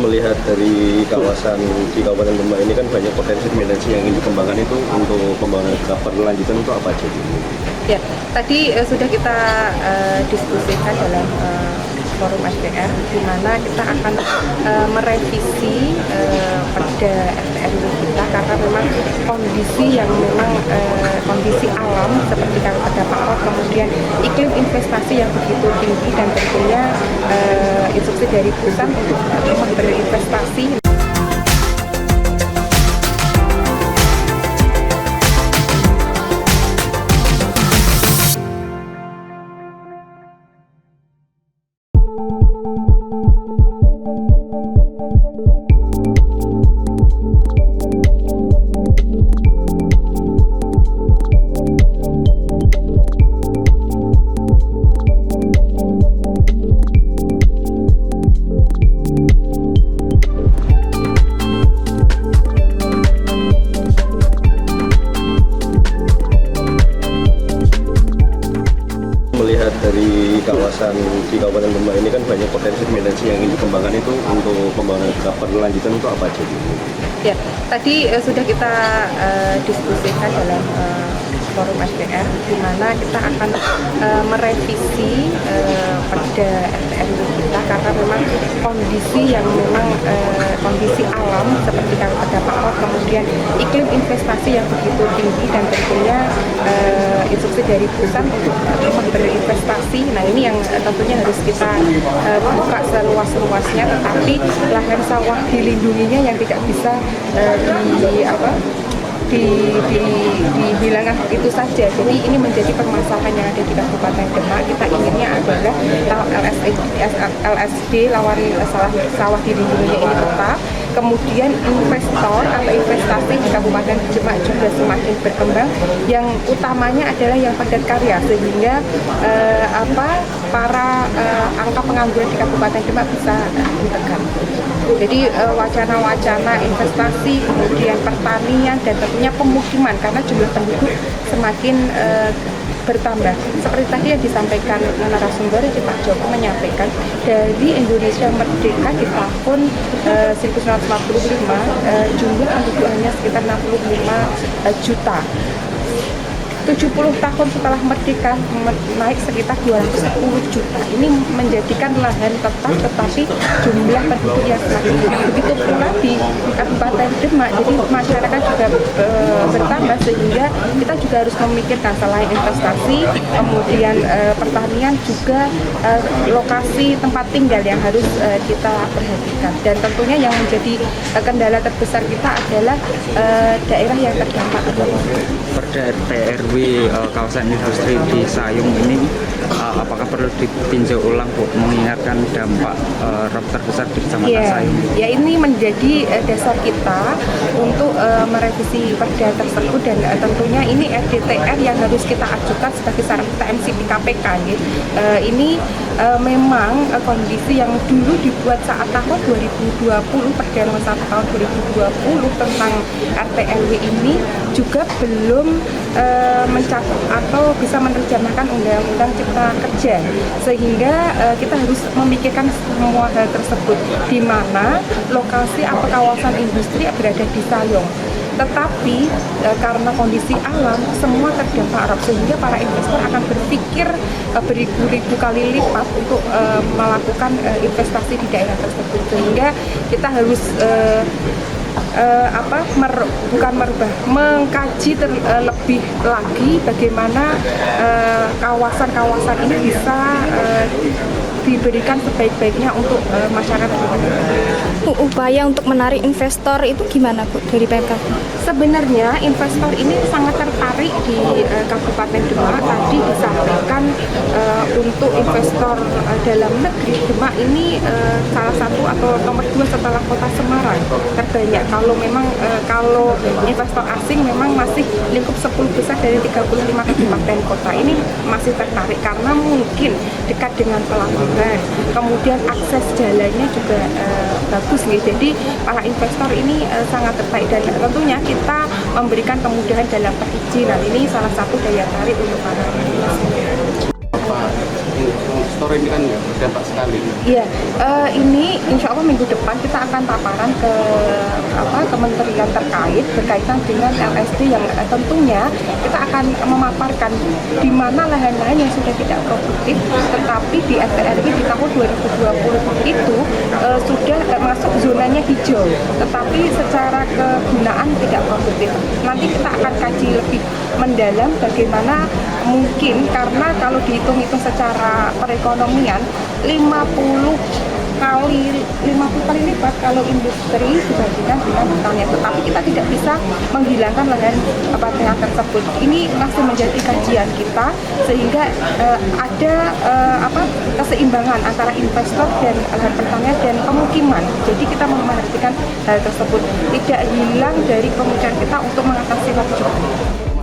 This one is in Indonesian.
Melihat dari kawasan di Kabupaten Demak ini kan banyak potensi yang ingin dikembangkan, itu untuk pembangunan berkelanjutan itu apa aja? Ya, tadi sudah kita diskusikan dalam forum SDR, di mana kita akan merevisi perda RTRW kita karena memang kondisi yang memang kondisi alam seperti kalau terdapat rop, kemudian iklim investasi yang begitu tinggi dan tentunya instruksi dari pusat untuk berinvestasi. Melihat dari kawasan di Kabupaten Demak ini kan banyak potensi yang ingin dikembangkan, itu untuk pembangunan berkelanjutan itu apa aja? Ya, tadi sudah kita diskusikan dalam forum SDR, di mana kita akan merevisi perda RTRW kita karena memang kondisi yang memang kondisi alam seperti kalau terdapat rop, kemudian iklim investasi yang begitu tinggi dan tentunya instruksi dari pusat untuk berinvestasi. Nah, ini yang tentunya harus kita buka seluas-luasnya, tetapi lahan sawah dilindunginya yang tidak bisa dihilangkan itu saja. Jadi ini menjadi permasalahan yang ada di Kabupaten Demak. Kita inginnya adalah LSD lawan sawah dilindunginya ini tetap. Kemudian investor atau investasi di Kabupaten Demak juga semakin berkembang. Yang utamanya adalah yang padat karya, sehingga para angka pengangguran di Kabupaten Demak bisa ditekan. Jadi wacana-wacana investasi, kemudian pertanian, dan tentunya pemukiman karena jumlah penduduk semakin bertambah. Seperti tadi yang disampaikan narasumber, Pak Joko menyampaikan dari Indonesia merdeka di tahun 1945 jumlah penduduk hanya sekitar 65 juta. 70 tahun setelah merdeka naik sekitar 210 juta. Ini menjadikan lahan tetap, tetapi jumlah penduduk yang semakin tinggi. Begitu pula di Kabupaten Demak, jadi masyarakat juga bertambah, sehingga kita juga harus memikirkan selain investasi, kemudian pertanian, juga lokasi tempat tinggal yang harus kita perhatikan. Dan tentunya yang menjadi kendala terbesar kita adalah daerah yang terdampak. Perda RTRW kawasan industri di Sayung ini apakah perlu ditinjau ulang, Bu, mengingatkan dampak rop terbesar di Kecamatan Sayung? Ya, ini menjadi dasar kita untuk merevisi perda tersebut, dan tentunya ini RDTR yang harus kita ajukan sebagai saran kita MCP KPK. Ini memang kondisi yang dulu dibuat saat tahun 2020, Perda nomor 1 tahun 2020 tentang RTRW ini juga belum mencakup atau bisa menerjemahkan Undang-Undang Cipta Kerja, sehingga kita harus memikirkan semua hal tersebut, di mana lokasi atau kawasan industri berada di Sayung. Tetapi karena kondisi alam semua terdampak rop, sehingga para investor akan berpikir beribu-ribu kali lipat untuk melakukan investasi di daerah tersebut, sehingga kita harus mengkaji terlebih lagi bagaimana kawasan-kawasan ini bisa diberikan sebaik-baiknya untuk masyarakat. Upaya untuk menarik investor itu gimana, Bu, dari Pemkab? Sebenarnya investor ini sangat tertarik di Kabupaten Demak. Tadi disampaikan untuk investor dalam negeri, Demak ini salah satu atau nomor 2 setelah kota Semarang terbanyak. Kalau investor asing memang masih lingkup 10 besar dari 35 kabupaten kota ini masih tertarik karena mungkin dekat dengan pelabuhan, kemudian akses jalannya juga bagus nih. Jadi para investor ini sangat tertarik, dan tentunya kita memberikan kemudahan dalam perizinan. Ini salah satu daya tarik untuk para investor. investor ini kan berdampak sekali. Iya, ini insya Allah minggu depan kita akan paparan ke kementerian terkait berkaitan dengan LSD yang tentunya kita akan memaparkan di mana lahan-lahan yang sudah tidak produktif, tetapi di STRI di tahun 2020 itu sudah masuk zonanya hijau, tetapi secara kegunaan tidak produktif. Nanti kita akan kaji lebih mendalam bagaimana mungkin, karena kalau dihitung-hitung secara perekonomian 50 kali lipat kalau industri dibandingkan dengan hutannya, tetapi kita tidak bisa menghilangkan lahan pertanian tersebut. Ini masih menjadi kajian kita sehingga ada keseimbangan antara investor dan lahan pertanian dan pemukiman. Jadi kita memperhatikan hal tersebut, tidak hilang dari pemikiran kita untuk mengatasi lockdown.